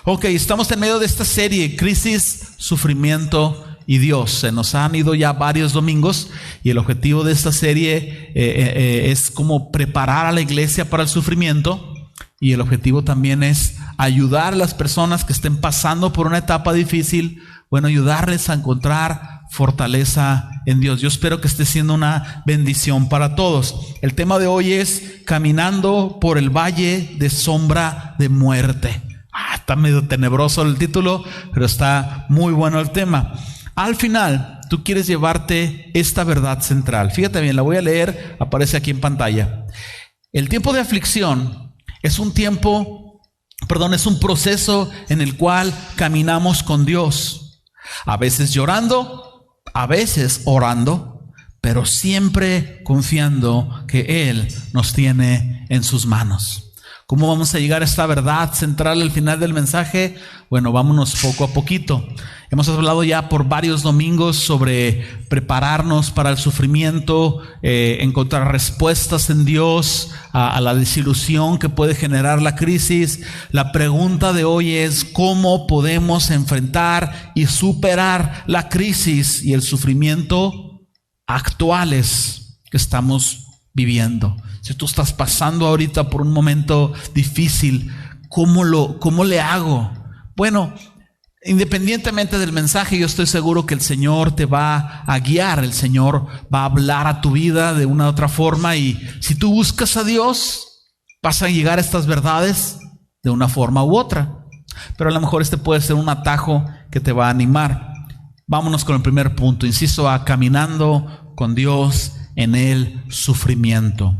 Ok, estamos en medio de esta serie, Crisis, Sufrimiento y Dios. Se nos han ido ya varios domingos y el objetivo de esta serie es como preparar a la iglesia para el sufrimiento, y el objetivo también es ayudar a las personas que estén pasando por una etapa difícil, ayudarles a encontrar fortaleza en Dios. Yo espero que esté siendo una bendición para todos. El tema de hoy es caminando por el valle de sombra de muerte. Está medio tenebroso el título, pero está muy bueno el tema. Al final, tú quieres llevarte esta verdad central. Fíjate bien, la voy a leer, aparece aquí en pantalla. El tiempo de aflicción es un proceso en el cual caminamos con Dios. A veces llorando, a veces orando, pero siempre confiando que Él nos tiene en sus manos. ¿Cómo vamos a llegar a esta verdad central al final del mensaje? Vámonos poco a poquito. Hemos hablado ya por varios domingos sobre prepararnos para el sufrimiento, encontrar respuestas en Dios a la desilusión que puede generar la crisis. La pregunta de hoy es: ¿cómo podemos enfrentar y superar la crisis y el sufrimiento actuales que estamos viviendo? Si tú estás pasando ahorita por un momento difícil, ¿cómo le hago? Independientemente del mensaje, yo estoy seguro que el Señor te va a guiar, el Señor va a hablar a tu vida de una u otra forma, y si tú buscas a Dios, vas a llegar a estas verdades de una forma u otra. Pero a lo mejor este puede ser un atajo que te va a animar. Vámonos con el primer punto, inciso A: caminando con Dios en el sufrimiento.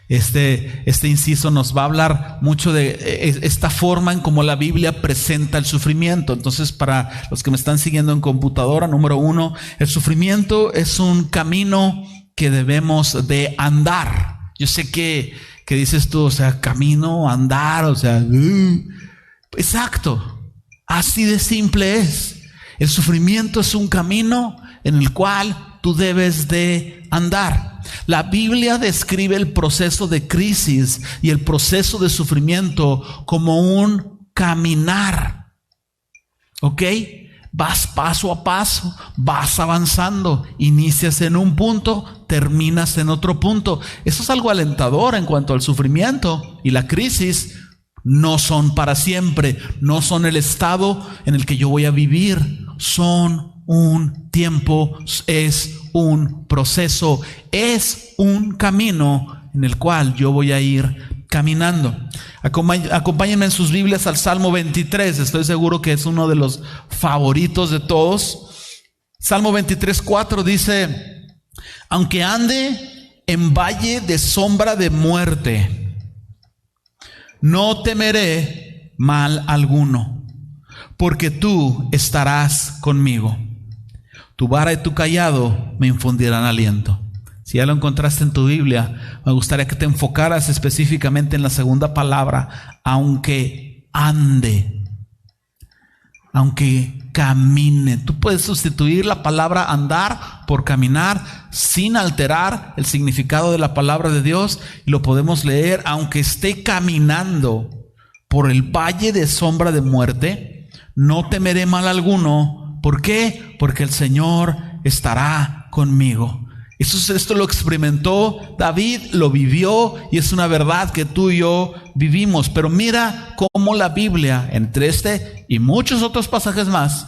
Este inciso nos va a hablar mucho de esta forma en cómo la Biblia presenta el sufrimiento. Entonces, para los que me están siguiendo en computadora, número 1, el sufrimiento es un camino que debemos de andar. Yo sé que dices tú, camino, andar, exacto, así de simple es. El sufrimiento es un camino en el cual tú debes de andar. La Biblia describe el proceso de crisis y el proceso de sufrimiento como un caminar. ¿Ok? Vas paso a paso, vas avanzando, inicias en un punto, terminas en otro punto. Eso es algo alentador en cuanto al sufrimiento y la crisis. No son para siempre, no son el estado en el que yo voy a vivir, son un tiempo, es un proceso, es un camino en el cual yo voy a ir caminando. Acompáñenme en sus Biblias al Salmo 23, estoy seguro que es uno de los favoritos de todos. Salmo 23:4 dice: aunque ande en valle de sombra de muerte, no temeré mal alguno, porque tú estarás conmigo. Tu vara y tu cayado me infundirán aliento. Si ya lo encontraste en tu Biblia, me gustaría que te enfocaras específicamente en la segunda palabra: aunque ande, aunque camine. Tú puedes sustituir la palabra andar por caminar sin alterar el significado de la palabra de Dios, y lo podemos leer: aunque esté caminando por el valle de sombra de muerte, no temeré mal alguno. ¿Por qué? Porque el Señor estará conmigo. Esto lo experimentó David, lo vivió, y es una verdad que tú y yo vivimos. Pero mira cómo la Biblia, entre este y muchos otros pasajes más,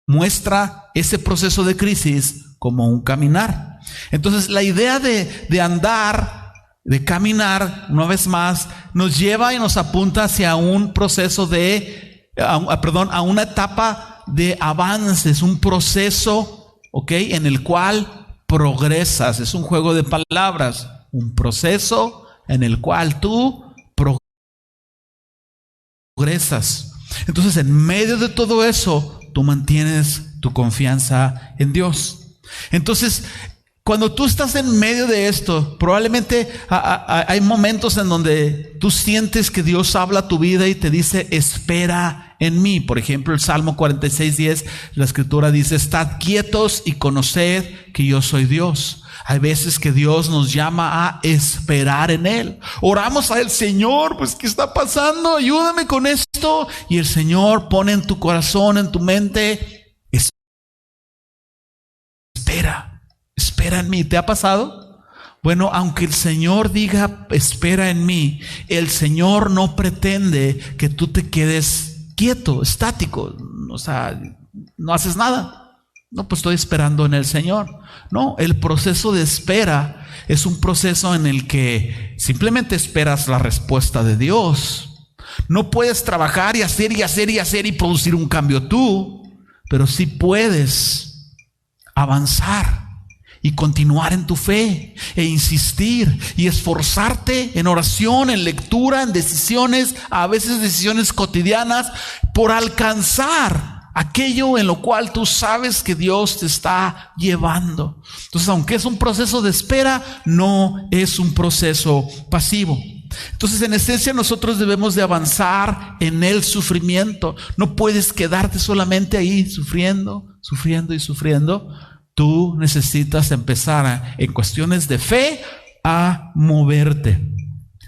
muestra ese proceso de crisis como un caminar. Entonces, la idea de andar, de caminar, una vez más, nos lleva y nos apunta hacia un proceso a una etapa de avances, un proceso, en el cual progresas. Es un juego de palabras, un proceso en el cual tú progresas. Entonces, en medio de todo eso, tú mantienes tu confianza en Dios. Entonces, cuando tú estás en medio de esto, probablemente hay momentos en donde tú sientes que Dios habla a tu vida y te dice: espera en mí. Por ejemplo, el Salmo 46:10, la Escritura dice: estad quietos y conoced que yo soy Dios. Hay veces que Dios nos llama a esperar en Él. Oramos a el Señor, pues ¿qué está pasando? Ayúdame con esto. Y el Señor pone en tu corazón, en tu mente: espera en mí. ¿Te ha pasado? Bueno, aunque el Señor diga espera en mí, el Señor no pretende que tú te quedes quieto, estático, o sea, no haces nada. No, pues estoy esperando en el Señor. No, el proceso de espera es un proceso en el que simplemente esperas la respuesta de Dios. No puedes trabajar y hacer y hacer y hacer y producir un cambio tú, pero sí puedes avanzar y continuar en tu fe e insistir y esforzarte en oración, en lectura, en decisiones, a veces decisiones cotidianas, por alcanzar aquello en lo cual tú sabes que Dios te está llevando. Entonces, aunque es un proceso de espera, no es un proceso pasivo. Entonces, en esencia, nosotros debemos de avanzar en el sufrimiento. No puedes quedarte solamente ahí sufriendo y sufriendo. Tú necesitas empezar en cuestiones de fe a moverte.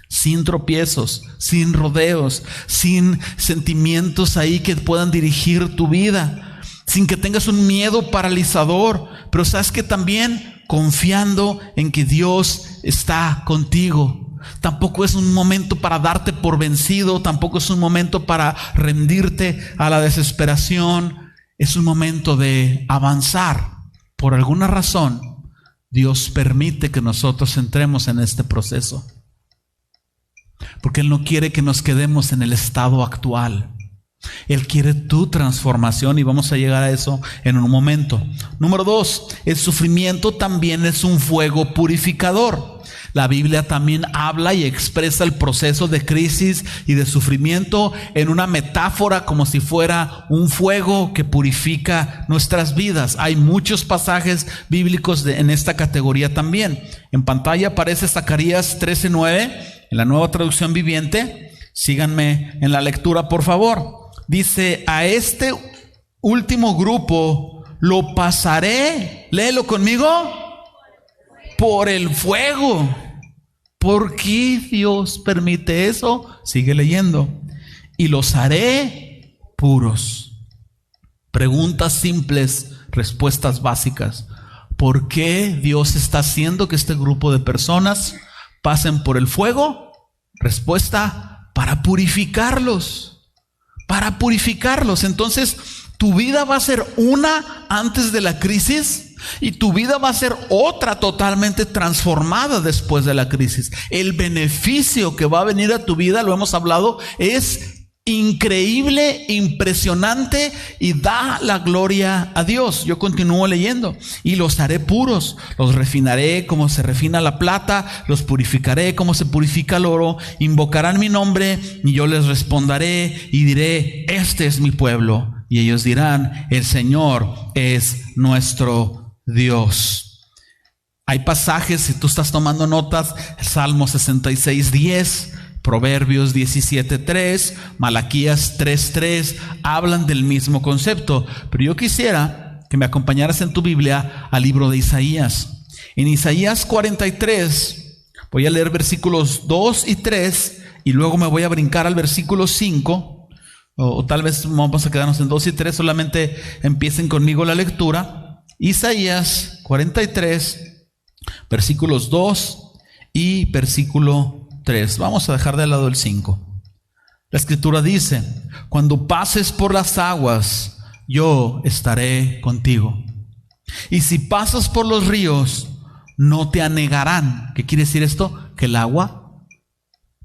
Sin tropiezos, sin rodeos, sin sentimientos ahí que puedan dirigir tu vida, sin que tengas un miedo paralizador, pero sabes que también confiando en que Dios está contigo. Tampoco es un momento para darte por vencido, tampoco es un momento para rendirte a la desesperación, es un momento de avanzar. Por alguna razón, Dios permite que nosotros entremos en este proceso. Porque Él no quiere que nos quedemos en el estado actual. Él quiere tu transformación y vamos a llegar a eso en un momento. Número 2, el sufrimiento también es un fuego purificador. La Biblia también habla y expresa el proceso de crisis y de sufrimiento en una metáfora como si fuera un fuego que purifica nuestras vidas. Hay muchos pasajes bíblicos en esta categoría también. En pantalla aparece Zacarías 13:9. En la Nueva Traducción Viviente, síganme en la lectura, por favor. Dice: a este último grupo lo pasaré, léelo conmigo, por el fuego. ¿Por qué Dios permite eso? Sigue leyendo. Y los haré puros. Preguntas simples, respuestas básicas. ¿Por qué Dios está haciendo que este grupo de personas pasen por el fuego? Respuesta: para purificarlos. Para purificarlos. Entonces, tu vida va a ser una antes de la crisis y tu vida va a ser otra totalmente transformada después de la crisis. El beneficio que va a venir a tu vida, lo hemos hablado, es increíble, impresionante y da la gloria a Dios. Yo continúo leyendo. Y los haré puros, los refinaré como se refina la plata, los purificaré como se purifica el oro. Invocarán mi nombre y yo les responderé y diré: este es mi pueblo. Y ellos dirán: el Señor es nuestro Dios. Hay pasajes, si tú estás tomando notas, Salmo 66:10, Proverbios 17:3, Malaquías 3:3, hablan del mismo concepto. Pero yo quisiera que me acompañaras en tu Biblia al libro de Isaías. En Isaías 43, voy a leer versículos 2 y 3 y luego me voy a brincar al versículo 5, o tal vez vamos a quedarnos en 2 y 3, solamente empiecen conmigo la lectura. Isaías 43, versículos 2 y versículo 3. Vamos a dejar de lado el 5. La Escritura dice: cuando pases por las aguas, yo estaré contigo. Y si pasas por los ríos, no te anegarán. ¿Qué quiere decir esto? Que el agua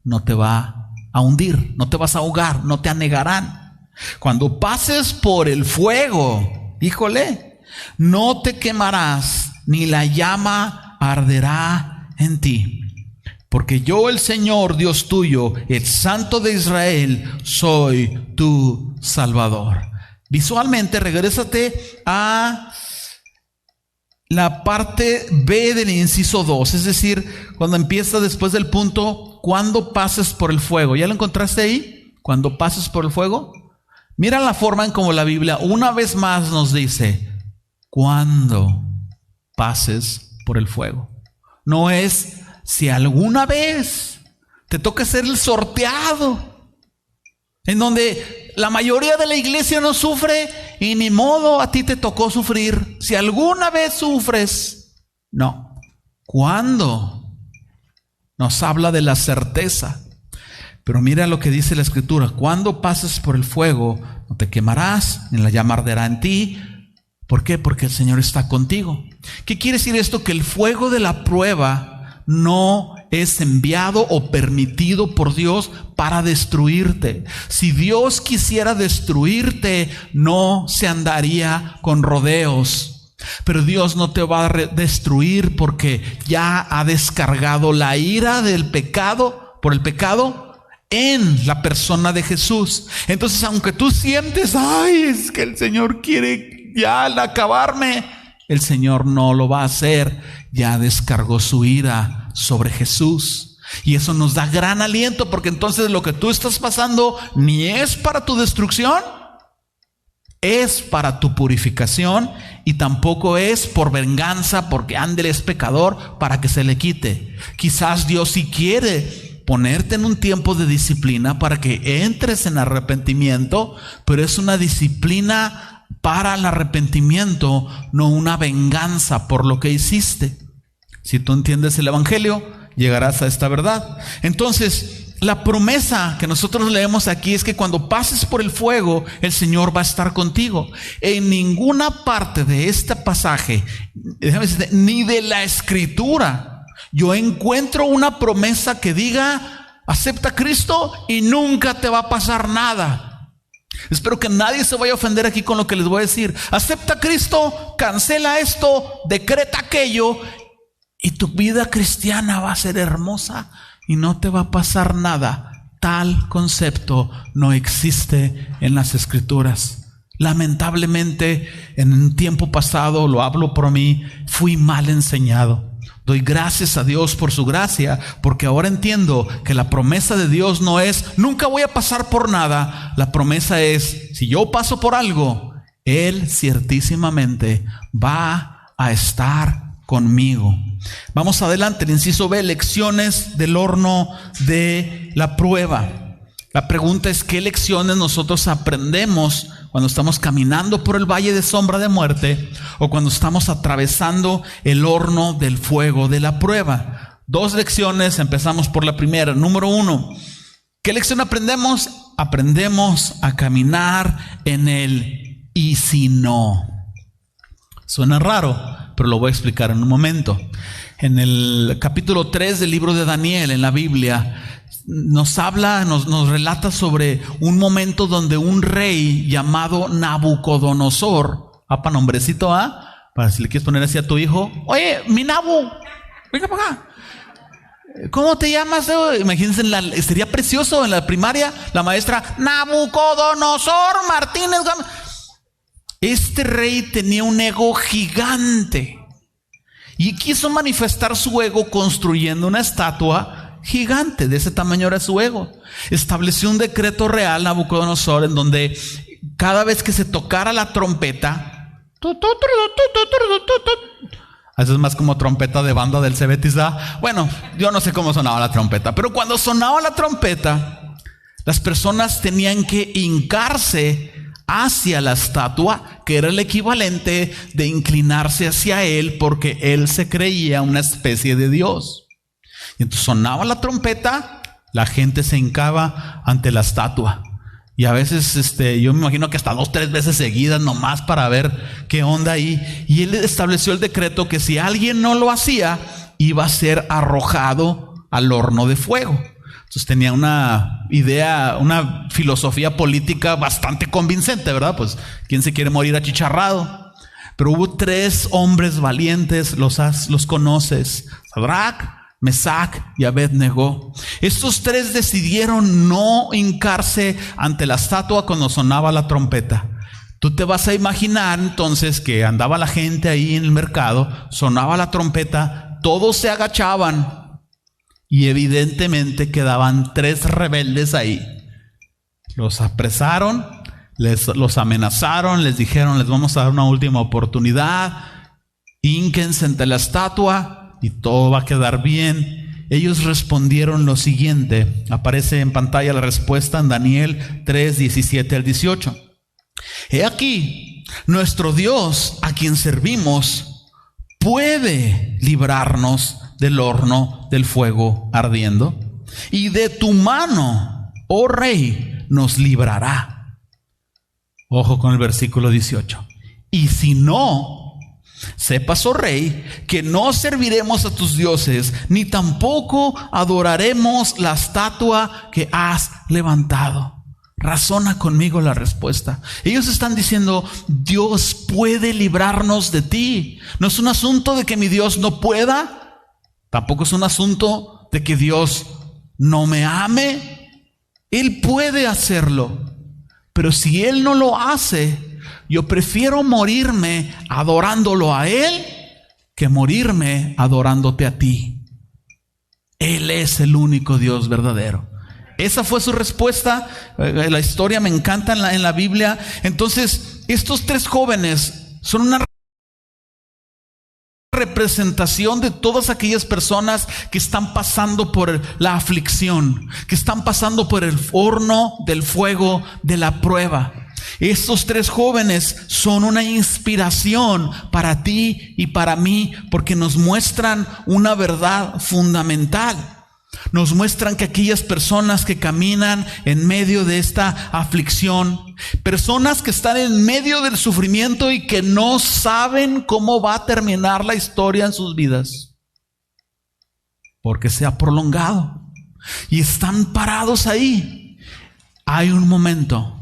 no te va a hundir, no te vas a ahogar, no te anegarán. Cuando pases por el fuego, híjole, no te quemarás, ni la llama arderá en ti. Porque yo, el Señor Dios tuyo, el Santo de Israel, soy tu Salvador. Visualmente, regrésate a la parte B del inciso 2, es decir, cuando empieza después del punto, cuando pases por el fuego. ¿Ya lo encontraste ahí? Cuando pases por el fuego. Mira la forma en cómo la Biblia una vez más nos dice, cuando pases por el fuego. No es si alguna vez te toca ser el sorteado, en donde la mayoría de la iglesia no sufre y ni modo, a ti te tocó sufrir. Si alguna vez sufres, no. ¿Cuándo? Nos habla de la certeza. Pero mira lo que dice la Escritura: cuando pases por el fuego, no te quemarás, ni la llama arderá en ti. ¿Por qué? Porque el Señor está contigo. ¿Qué quiere decir esto? Que el fuego de la prueba no es enviado o permitido por Dios para destruirte. Si Dios quisiera destruirte, no se andaría con rodeos. Pero Dios no te va a destruir porque ya ha descargado la ira del pecado, por el pecado, en la persona de Jesús. Entonces, aunque tú sientes, ay, es que el Señor quiere ya acabarme, el Señor no lo va a hacer. Ya descargó su ira sobre Jesús. Y eso nos da gran aliento, porque entonces lo que tú estás pasando ni es para tu destrucción, es para tu purificación, y tampoco es por venganza, porque ándele es pecador, para que se le quite. Quizás Dios sí quiere ponerte en un tiempo de disciplina para que entres en arrepentimiento, pero es una disciplina para el arrepentimiento, no una venganza por lo que hiciste. Si tú entiendes el Evangelio, llegarás a esta verdad. Entonces, la promesa que nosotros leemos aquí es que cuando pases por el fuego, el Señor va a estar contigo. En ninguna parte de este pasaje, déjame decirte, ni de la Escritura, yo encuentro una promesa que diga, acepta a Cristo y nunca te va a pasar nada. Espero que nadie se vaya a ofender aquí con lo que les voy a decir. Acepta a Cristo, cancela esto, decreta aquello, y tu vida cristiana va a ser hermosa y no te va a pasar nada. Tal concepto no existe en las Escrituras. Lamentablemente, en un tiempo pasado, lo hablo por mí, fui mal enseñado. Doy gracias a Dios por su gracia, porque ahora entiendo que la promesa de Dios no es, nunca voy a pasar por nada. La promesa es, si yo paso por algo, Él ciertísimamente va a estar conmigo. Vamos adelante, el inciso B, lecciones del horno de la prueba. La pregunta es, ¿qué lecciones nosotros aprendemos cuando estamos caminando por el valle de sombra de muerte o cuando estamos atravesando el horno del fuego de la prueba? Dos lecciones, empezamos por la primera. Número 1, ¿qué lección aprendemos? Aprendemos a caminar en el y si no. Suena raro, pero lo voy a explicar en un momento. En el capítulo 3 del libro de Daniel en la Biblia, nos habla, nos relata sobre un momento donde un rey llamado Nabucodonosor, para nombrecito, para si le quieres poner así a tu hijo, oye, mi Nabu, venga para acá, ¿cómo te llamas? Imagínense, sería precioso en la primaria, la maestra, Nabucodonosor Martínez. Este rey tenía un ego gigante y quiso manifestar su ego construyendo una estatua gigante. De ese tamaño era su ego. Estableció un decreto real, Nabucodonosor, en donde cada vez que se tocara la trompeta, eso es más como trompeta de banda del Cebetis, bueno, yo no sé cómo sonaba la trompeta, pero cuando sonaba la trompeta, las personas tenían que hincarse hacia la estatua, que era el equivalente de inclinarse hacia él, porque él se creía una especie de Dios. Y entonces sonaba la trompeta, la gente se hincaba ante la estatua. Y a veces yo me imagino que hasta 2 o 3 veces seguidas nomás para ver qué onda ahí. Y él estableció el decreto que si alguien no lo hacía, iba a ser arrojado al horno de fuego. Entonces tenía una idea, una filosofía política bastante convincente, ¿verdad? Pues ¿quién se quiere morir achicharrado? Pero hubo 3 hombres valientes, los conoces, Sadrach, Mesac y Abednego. Estos 3 decidieron no hincarse ante la estatua cuando sonaba la trompeta. Tú te vas a imaginar entonces que andaba la gente ahí en el mercado, sonaba la trompeta, todos se agachaban y evidentemente quedaban 3 rebeldes ahí. Los apresaron, los amenazaron, les dijeron, les vamos a dar una última oportunidad, hínquense ante la estatua y todo va a quedar bien. Ellos respondieron lo siguiente, aparece en pantalla la respuesta en Daniel 3, 17 al 18. He aquí, nuestro Dios a quien servimos puede librarnos del horno del fuego ardiendo, y de tu mano, oh rey, nos librará. Ojo con el versículo 18. Y si no, sepas, oh rey, que no serviremos a tus dioses, ni tampoco adoraremos la estatua que has levantado. Razona conmigo la respuesta. Ellos están diciendo, Dios puede librarnos de ti. No es un asunto de que mi Dios no pueda, tampoco es un asunto de que Dios no me ame. Él puede hacerlo. Pero si Él no lo hace, yo prefiero morirme adorándolo a Él que morirme adorándote a ti. Él es el único Dios verdadero. Esa fue su respuesta. La historia me encanta en la Biblia. Entonces, estos tres jóvenes son una representación de todas aquellas personas que están pasando por la aflicción, que están pasando por el horno del fuego de la prueba. Estos tres jóvenes son una inspiración para ti y para mí, porque nos muestran una verdad fundamental. Nos muestran que aquellas personas que caminan en medio de esta aflicción, personas que están en medio del sufrimiento y que no saben cómo va a terminar la historia en sus vidas, porque se ha prolongado y están parados ahí. Hay un momento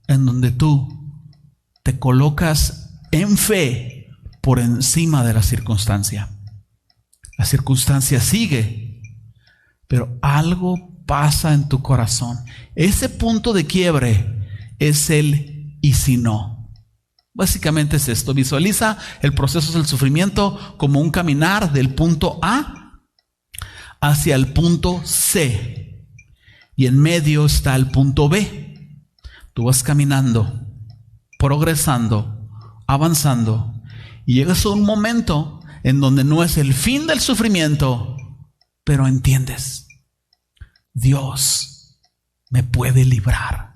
en donde tú te colocas en fe por encima de la circunstancia. La circunstancia sigue, pero algo pasa en tu corazón. Ese punto de quiebre es el y si no. Básicamente es esto. Visualiza el proceso del sufrimiento como un caminar del punto A hacia el punto C. Y en medio está el punto B. Tú vas caminando, progresando, avanzando. Y llegas a un momento en donde no es el fin del sufrimiento, pero entiendes, Dios me puede librar,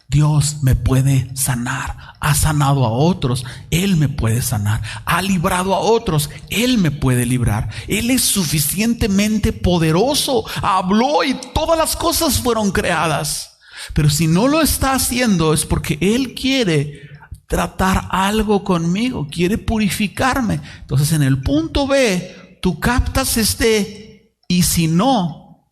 Dios me puede sanar, ha sanado a otros, Él me puede sanar, ha librado a otros, Él me puede librar, Él es suficientemente poderoso, habló y todas las cosas fueron creadas. Pero si no lo está haciendo es porque Él quiere tratar algo conmigo, quiere purificarme. Entonces en el punto B, tú captas y si no,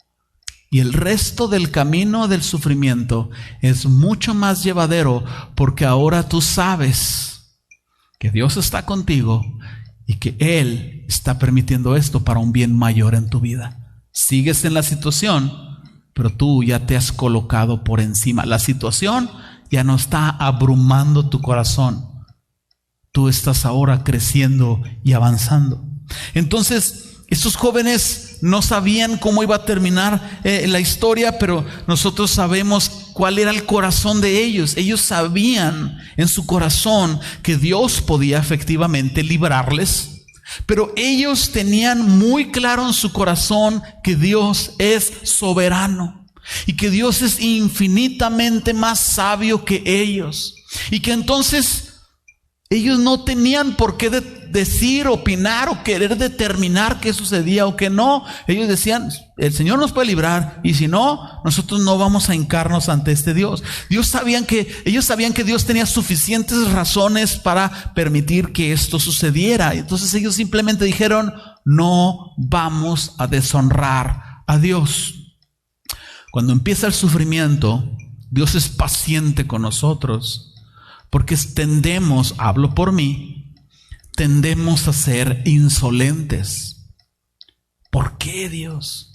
y el resto del camino del sufrimiento es mucho más llevadero, porque ahora tú sabes que Dios está contigo y que Él está permitiendo esto para un bien mayor en tu vida. Sigues en la situación, pero tú ya te has colocado por encima. La situación ya no está abrumando tu corazón. Tú estás ahora creciendo y avanzando. Entonces, estos jóvenes no sabían cómo iba a terminar la historia, pero nosotros sabemos cuál era el corazón de ellos. Ellos sabían en su corazón que Dios podía efectivamente librarles, pero ellos tenían muy claro en su corazón que Dios es soberano y que Dios es infinitamente más sabio que ellos, y que entonces ellos no tenían por qué decir, opinar o querer determinar qué sucedía o qué no. Ellos decían, el Señor nos puede librar, y si no, nosotros no vamos a hincarnos ante este Dios. Ellos sabían que Dios tenía suficientes razones para permitir que esto sucediera. Entonces ellos simplemente dijeron, no vamos a deshonrar a Dios. Cuando empieza el sufrimiento, Dios es paciente con nosotros, porque tendemos, hablo por mí, tendemos a ser insolentes. ¿Por qué, Dios?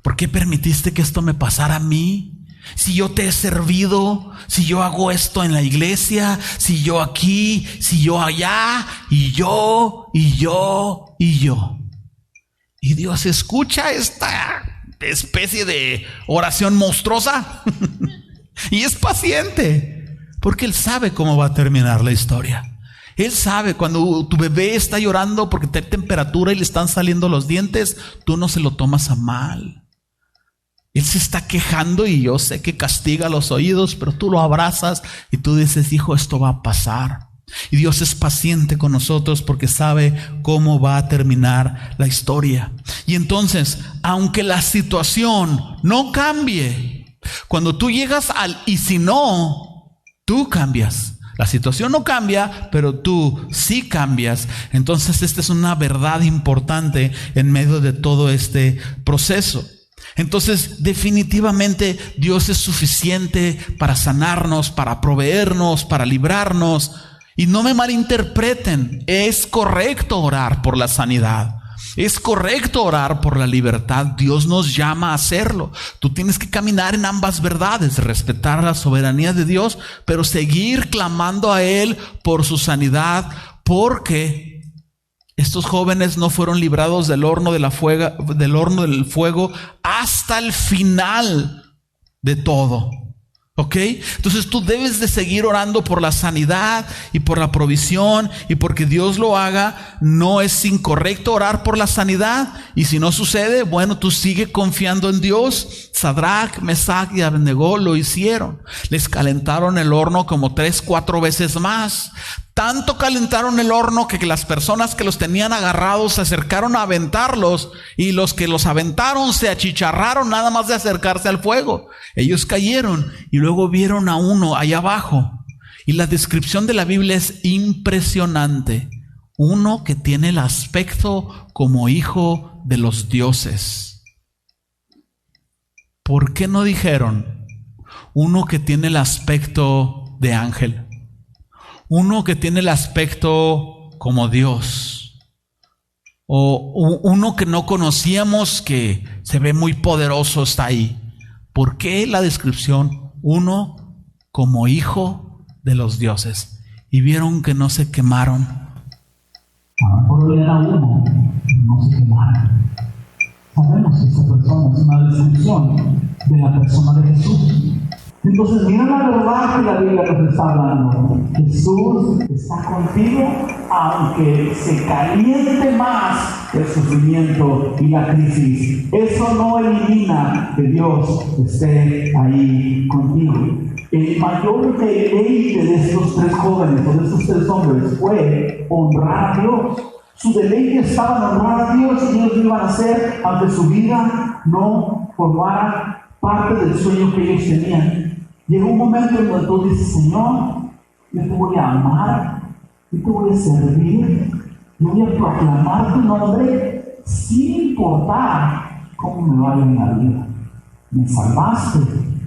¿Por qué permitiste que esto me pasara a mí? Si yo te he servido, si yo hago esto en la iglesia, si yo aquí, si yo allá, y yo. Y Dios escucha esta especie de oración monstruosa y es paciente. Porque Él sabe cómo va a terminar la historia. Él sabe cuando tu bebé está llorando porque tiene temperatura y le están saliendo los dientes, tú no se lo tomas a mal. Él se está quejando y yo sé que castiga los oídos, pero tú lo abrazas y tú dices, hijo, esto va a pasar. Y Dios es paciente con nosotros porque sabe cómo va a terminar la historia. Y entonces, aunque la situación no cambie, cuando tú llegas al y si no, tú cambias. La situación no cambia, pero tú sí cambias. Entonces, esta es una verdad importante en medio de todo este proceso. Entonces, definitivamente Dios es suficiente para sanarnos, para proveernos, para librarnos. Y no me malinterpreten, es correcto orar por la sanidad. Es correcto orar por la libertad. Dios nos llama a hacerlo. Tú tienes que caminar en ambas verdades, respetar la soberanía de Dios, pero seguir clamando a Él por su sanidad, porque estos jóvenes no fueron librados del horno del fuego hasta el final de todo. ¿Ok? Entonces tú debes de seguir orando por la sanidad y por la provisión y porque Dios lo haga. No es incorrecto orar por la sanidad, y si no sucede, bueno, tú sigue confiando en Dios. Sadrach, Mesach y Abednego lo hicieron. Les calentaron el horno como 3-4 veces más. Tanto calentaron el horno que las personas que los tenían agarrados se acercaron a aventarlos, y los que los aventaron se achicharraron nada más de acercarse al fuego. Ellos cayeron y luego vieron a uno allá abajo, y la descripción de la Biblia es impresionante. Uno que tiene el aspecto como hijo de los dioses. ¿Por qué no dijeron uno que tiene el aspecto de ángel? Uno que tiene el aspecto como Dios, o uno que no conocíamos, que se ve muy poderoso, está ahí. ¿Por qué la descripción? Uno como hijo de los dioses. Y vieron que no se quemaron. A lo mejor era uno, no se quemaron. Sabemos que esta persona es una descripción de la persona de Jesús. Entonces, mira la verdad que la Biblia nos está hablando. Jesús está contigo, aunque se caliente más el sufrimiento y la crisis. Eso no elimina que Dios esté ahí contigo. El mayor deleite de estos 3 jóvenes, o de estos 3 hombres, fue honrar a Dios. Su deleite estaba en honrar a Dios, y ellos lo iban a hacer aunque su vida no formara parte del sueño que ellos tenían. Llegó un momento en donde tú dices, Señor, yo te voy a amar, yo te voy a servir, yo voy a proclamar tu nombre sin importar cómo me vaya en la vida. Me salvaste,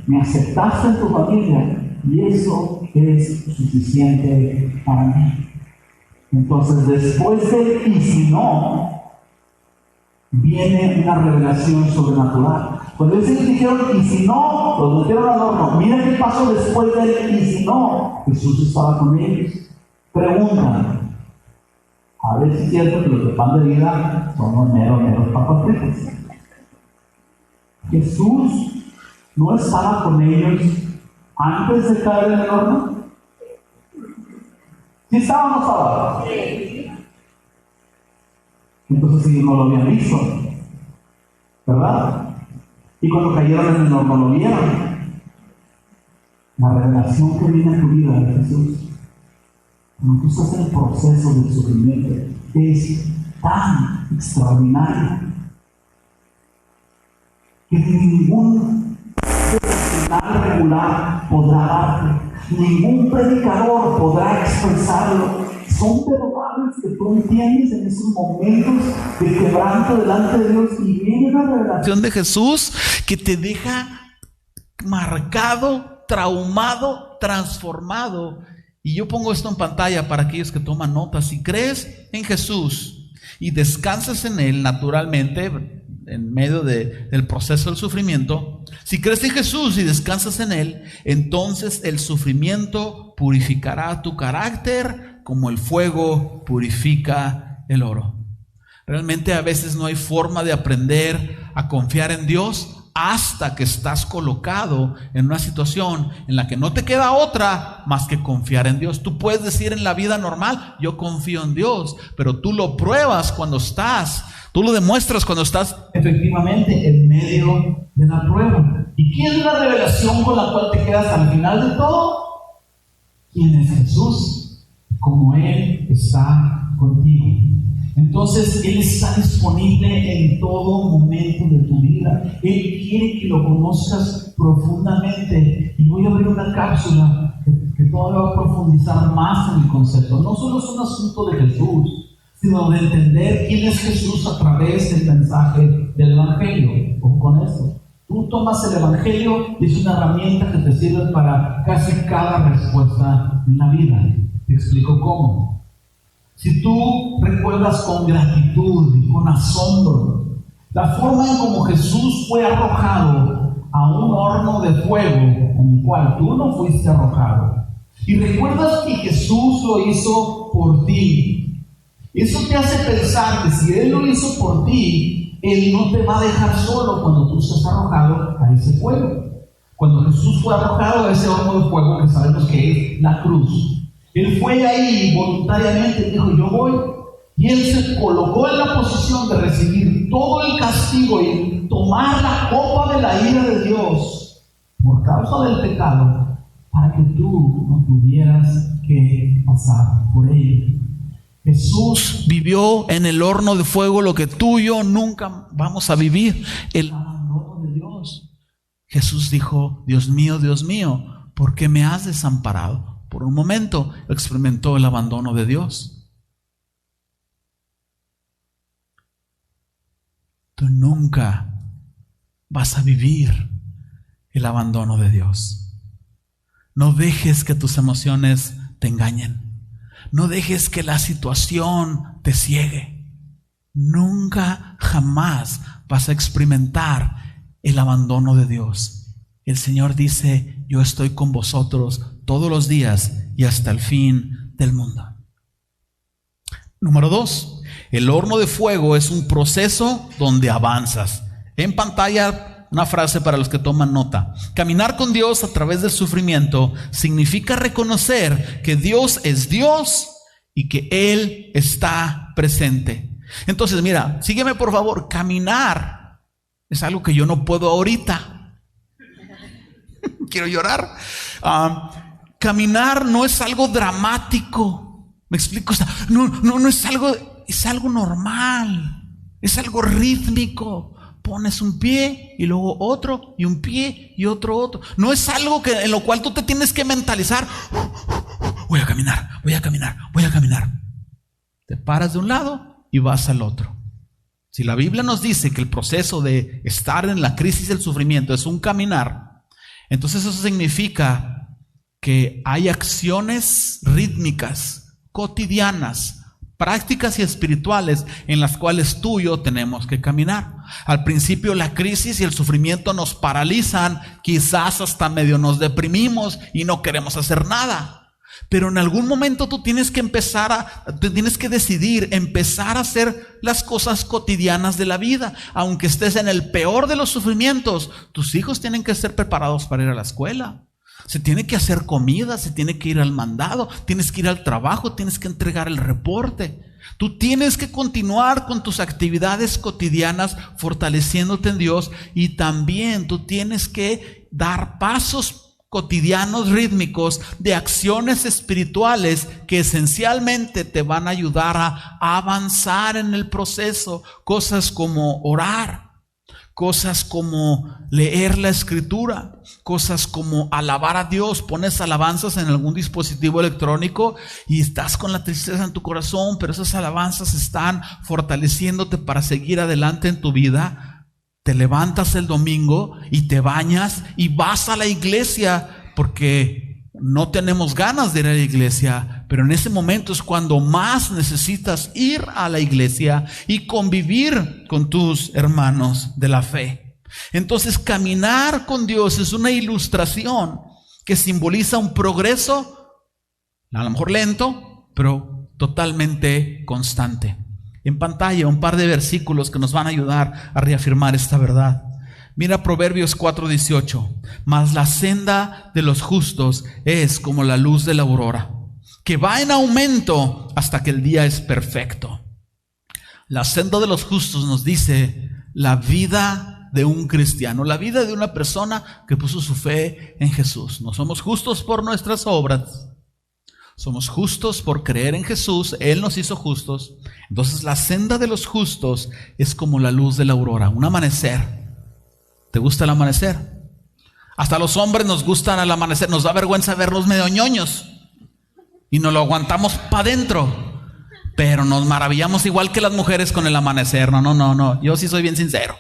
me aceptaste en tu familia, y eso es suficiente para mí. Entonces, después de y si no, viene una revelación sobrenatural. Cuando ellos dijeron, y si no, los metieron al horno. Mira qué pasó después del y si no. Jesús estaba con ellos. Preguntan, a ver si es cierto que los de pan de vida son los meros papas fritas. Jesús no estaba con ellos antes de caer en el horno. ¿Sí estaba o no estaba? Sí. Entonces ellos no lo habían visto, ¿verdad? Y cuando cayeron en el horno lo vieron. La revelación que viene a tu vida de Jesús, cuando tú estás en el proceso del sufrimiento, es tan extraordinaria que ningún profesional regular podrá darte, ningún predicador podrá expresarlo. Son verdades que tú entiendes en esos momentos de quebranto delante de Dios, y viene la revelación de Jesús que te deja marcado, traumado, transformado. Y yo pongo esto en pantalla para aquellos que toman notas. Si crees en Jesús y descansas en Él naturalmente, en medio del proceso del sufrimiento, si crees en Jesús y descansas en Él, entonces el sufrimiento purificará tu carácter como el fuego purifica el oro. Realmente a veces no hay forma de aprender a confiar en Dios hasta que estás colocado en una situación en la que no te queda otra más que confiar en Dios. Tú puedes decir en la vida normal, yo confío en Dios, pero tú lo pruebas cuando tú lo demuestras cuando estás efectivamente en medio de la prueba. ¿Y qué es la revelación con la cual te quedas al final de todo? ¿Quién es Jesús? Como Él está contigo. Entonces Él está disponible en todo momento de tu vida. Él quiere que lo conozcas profundamente. Y voy a abrir una cápsula que todavía va a profundizar más en el concepto. No solo es un asunto de Jesús, sino de entender quién es Jesús a través del mensaje del Evangelio. O con esto, tú tomas el Evangelio y es una herramienta que te sirve para casi cada respuesta en la vida. Te explico cómo. Si tú recuerdas con gratitud y con asombro la forma en como Jesús fue arrojado a un horno de fuego en el cual tú no fuiste arrojado, y recuerdas que Jesús lo hizo por ti, eso te hace pensar que si Él lo hizo por ti, Él no te va a dejar solo cuando tú seas arrojado a ese fuego. Cuando Jesús fue arrojado a ese horno de fuego, que sabemos que es la cruz, Él fue ahí voluntariamente, dijo, yo voy. Y Él se colocó en la posición de recibir todo el castigo y tomar la copa de la ira de Dios por causa del pecado, para que tú no tuvieras que pasar por ello. Jesús vivió en el horno de fuego lo que tú y yo nunca vamos a vivir, el abandono de Dios. Jesús dijo, Dios mío, ¿por qué me has desamparado? Por un momento experimentó el abandono de Dios. Tú nunca vas a vivir el abandono de Dios. No dejes que tus emociones te engañen. No dejes que la situación te ciegue. Nunca, jamás vas a experimentar el abandono de Dios. El Señor dice, yo estoy con vosotros todos los días y hasta el fin del mundo. Número 2, el horno de fuego es un proceso donde avanzas. En pantalla una frase para los que toman nota. Caminar con Dios a través del sufrimiento significa reconocer que Dios es Dios y que Él está presente. Entonces, mira, sígueme por favor. Caminar es algo que yo no puedo ahorita. Quiero llorar. Caminar no es algo dramático. ¿Me explico? No es algo, es algo normal. Es algo rítmico. Pones un pie y luego otro y un pie y otro. No es algo en lo cual tú te tienes que mentalizar. Voy a caminar. Te paras de un lado y vas al otro. Si la Biblia nos dice que el proceso de estar en la crisis del sufrimiento es un caminar, entonces eso significa que hay acciones rítmicas, cotidianas, prácticas y espirituales en las cuales tú y yo tenemos que caminar. Al principio la crisis y el sufrimiento nos paralizan, quizás hasta medio nos deprimimos y no queremos hacer nada. Pero en algún momento tú tienes que decidir empezar a hacer las cosas cotidianas de la vida. Aunque estés en el peor de los sufrimientos, tus hijos tienen que ser preparados para ir a la escuela. Se tiene que hacer comida, se tiene que ir al mandado, tienes que ir al trabajo, tienes que entregar el reporte. Tú tienes que continuar con tus actividades cotidianas fortaleciéndote en Dios, y también tú tienes que dar pasos cotidianos rítmicos de acciones espirituales que esencialmente te van a ayudar a avanzar en el proceso. Cosas como orar, cosas como leer la escritura, cosas como alabar a Dios. Pones alabanzas en algún dispositivo electrónico y estás con la tristeza en tu corazón, pero esas alabanzas están fortaleciéndote para seguir adelante en tu vida. Te levantas el domingo y te bañas y vas a la iglesia, porque no tenemos ganas de ir a la iglesia, pero en ese momento es cuando más necesitas ir a la iglesia y convivir con tus hermanos de la fe. Entonces, caminar con Dios es una ilustración que simboliza un progreso, a lo mejor lento, pero totalmente constante. En pantalla un par de versículos que nos van a ayudar a reafirmar esta verdad. Mira Proverbios 4:18. Mas la senda de los justos es como la luz de la aurora, que va en aumento hasta que el día es perfecto. La senda de los justos nos dice la vida de un cristiano, la vida de una persona que puso su fe en Jesús. No somos justos por nuestras obras, somos justos por creer en Jesús. Él nos hizo justos. Entonces la senda de los justos es como la luz de la aurora, un amanecer. ¿Te gusta el amanecer? Hasta a los hombres nos gusta el amanecer. Nos da vergüenza verlos medio ñoños y nos lo aguantamos para adentro, pero nos maravillamos igual que las mujeres con el amanecer. No, yo sí soy bien sincero.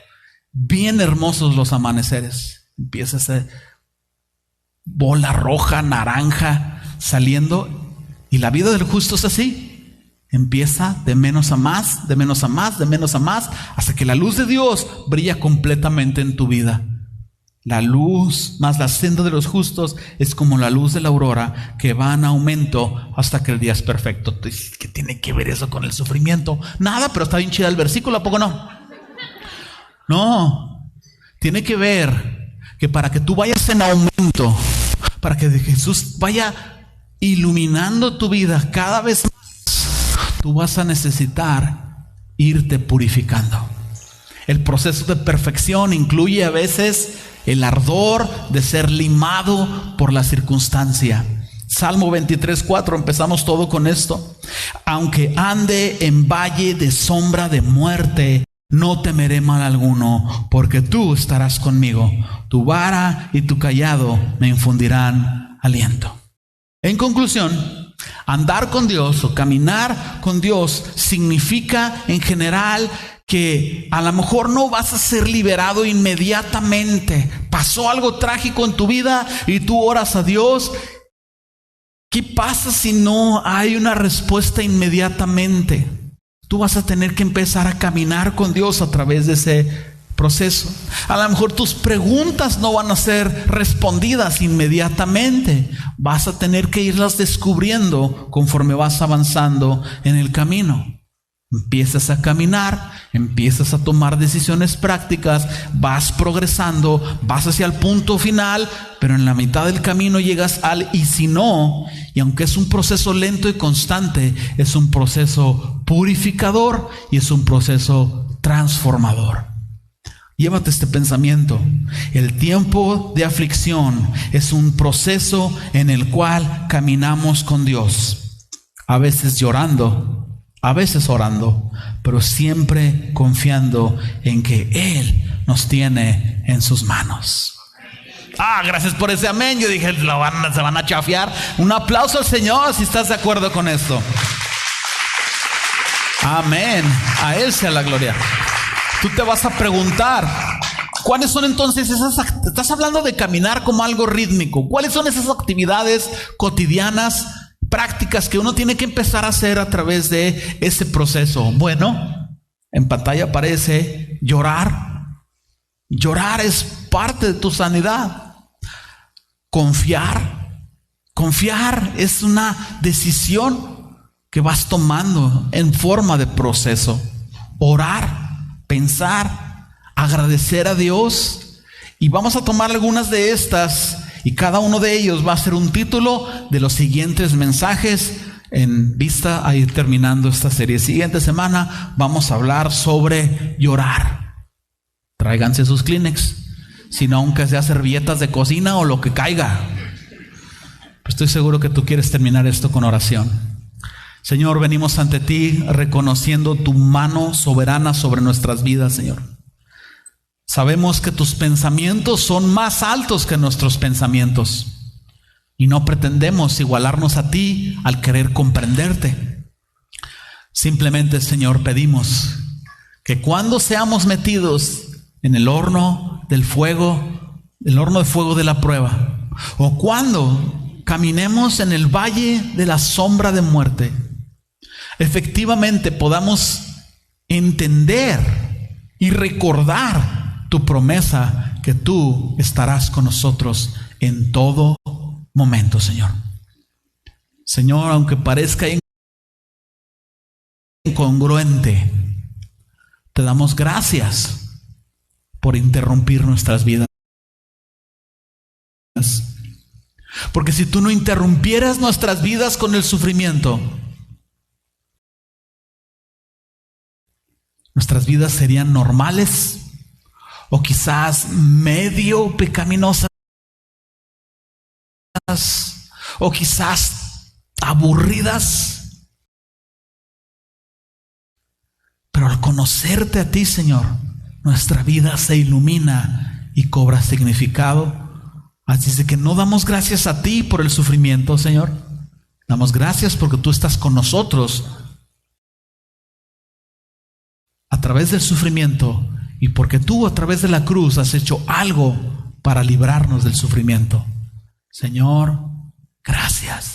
Bien hermosos los amaneceres. Empieza esa bola roja, naranja saliendo, y la vida del justo es así. Empieza de menos a más, de menos a más, de menos a más, hasta que la luz de Dios brilla completamente en tu vida. La luz más la senda de los justos es como la luz de la aurora, que va en aumento hasta que el día es perfecto. ¿Qué tiene que ver eso con el sufrimiento? Nada, pero está bien chida el versículo, ¿a poco no? No, tiene que ver que para que tú vayas en aumento, para que Jesús vaya iluminando tu vida cada vez más, tú vas a necesitar irte purificando. El proceso de perfección incluye a veces el ardor de ser limado por la circunstancia. Salmo 23:4, empezamos todo con esto. Aunque ande en valle de sombra de muerte, no temeré mal alguno, porque tú estarás conmigo. Tu vara y tu cayado me infundirán aliento. En conclusión, andar con Dios o caminar con Dios significa en general que a lo mejor no vas a ser liberado inmediatamente. Pasó algo trágico en tu vida y tú oras a Dios. ¿Qué pasa si no hay una respuesta inmediatamente? Tú vas a tener que empezar a caminar con Dios a través de ese proceso. A lo mejor tus preguntas no van a ser respondidas inmediatamente. Vas a tener que irlas descubriendo conforme vas avanzando en el camino. Empiezas a caminar, empiezas a tomar decisiones prácticas, vas progresando, vas hacia el punto final, pero en la mitad del camino llegas al y si no. Y aunque es un proceso lento y constante, es un proceso purificador y es un proceso transformador. Llévate este pensamiento: el tiempo de aflicción es un proceso en el cual caminamos con Dios, a veces llorando, a veces orando, pero siempre confiando en que Él nos tiene en sus manos. Gracias por ese amén. Yo dije, se van a chafiar. Un aplauso al Señor si estás de acuerdo con esto. Amén. A Él sea la gloria. Tú te vas a preguntar, ¿cuáles son entonces esas? Estás hablando de caminar como algo rítmico. ¿Cuáles son esas actividades cotidianas, prácticas que uno tiene que empezar a hacer a través de ese proceso? Bueno, en pantalla aparece llorar. Llorar es parte de tu sanidad. Confiar es una decisión que vas tomando en forma de proceso. Orar, pensar, agradecer a Dios. Y vamos a tomar algunas de estas, y cada uno de ellos va a ser un título de los siguientes mensajes en vista a ir terminando esta serie. Siguiente semana vamos a hablar sobre llorar. Tráiganse sus Kleenex, si no, aunque sea servilletas de cocina o lo que caiga. Estoy seguro que tú quieres terminar esto con oración. Señor, venimos ante ti reconociendo tu mano soberana sobre nuestras vidas, Señor. Sabemos que tus pensamientos son más altos que nuestros pensamientos y no pretendemos igualarnos a ti al querer comprenderte. Simplemente, Señor, pedimos que cuando seamos metidos en el horno del fuego, el horno de fuego de la prueba, o cuando caminemos en el valle de la sombra de muerte, efectivamente podamos entender y recordar tu promesa que tú estarás con nosotros en todo momento, Señor. Señor, aunque parezca incongruente, te damos gracias por interrumpir nuestras vidas. Porque si tú no interrumpieras nuestras vidas con el sufrimiento, nuestras vidas serían normales o quizás medio pecaminosas o quizás aburridas. Pero al conocerte a ti, Señor, nuestra vida se ilumina y cobra significado. Así es de que no damos gracias a ti por el sufrimiento, Señor. Damos gracias porque tú estás con nosotros a través del sufrimiento y porque tú a través de la cruz has hecho algo para librarnos del sufrimiento. Señor, gracias.